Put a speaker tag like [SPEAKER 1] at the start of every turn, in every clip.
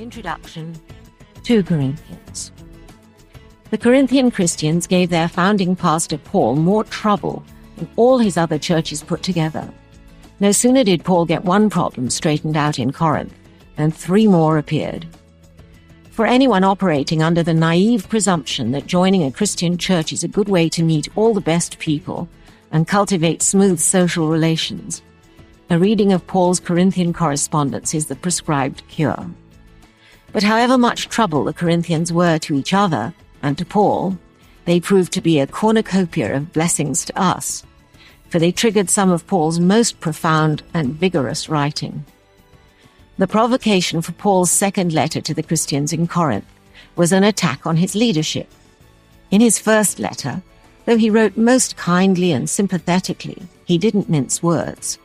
[SPEAKER 1] Introduction to Corinthians. The Corinthian Christians gave their founding pastor Paul more trouble than all his other churches put together. No sooner did Paul get one problem straightened out in Corinth than 3 more appeared. For anyone operating under the naive presumption that joining a Christian church is a good way to meet all the best people and cultivate smooth social relations, a reading of Paul's Corinthian correspondence is the prescribed cure. But however much trouble the Corinthians were to each other and to Paul, they proved to be a cornucopia of blessings to us, for they triggered some of Paul's most profound and vigorous writing. The provocation for Paul's second letter to the Christians in Corinth was an attack on his leadership. In his first letter, though he wrote most kindly and sympathetically, he didn't mince words.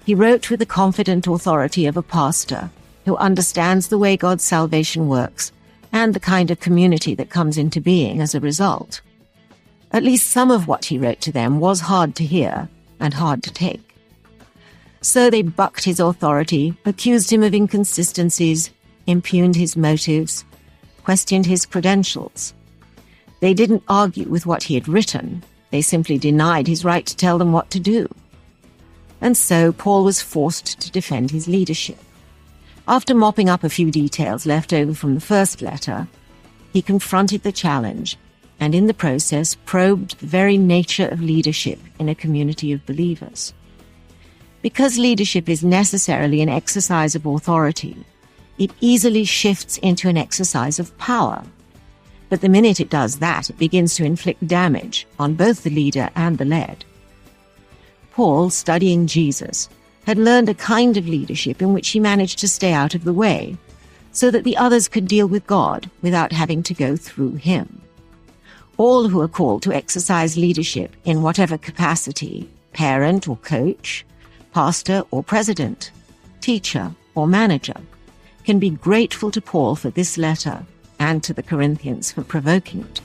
[SPEAKER 1] He wrote with the confident authority of a pastor who understands the way God's salvation works and the kind of community that comes into being as a result. At least some of what he wrote to them was hard to hear and hard to take. So they bucked his authority, accused him of inconsistencies, impugned his motives, questioned his credentials. They didn't argue with what he had written. They simply denied his right to tell them what to do. And so Paul was forced to defend his leadership. After mopping up a few details left over from the first letter, he confronted the challenge and in the process probed the very nature of leadership in a community of believers. Because leadership is necessarily an exercise of authority, it easily shifts into an exercise of power. But the minute it does that, it begins to inflict damage on both the leader and the led. Paul, studying Jesus, had learned a kind of leadership in which he managed to stay out of the way, so that the others could deal with God without having to go through him. All who are called to exercise leadership in whatever capacity, parent or coach, pastor or president, teacher or manager, can be grateful to Paul for this letter and to the Corinthians for provoking it.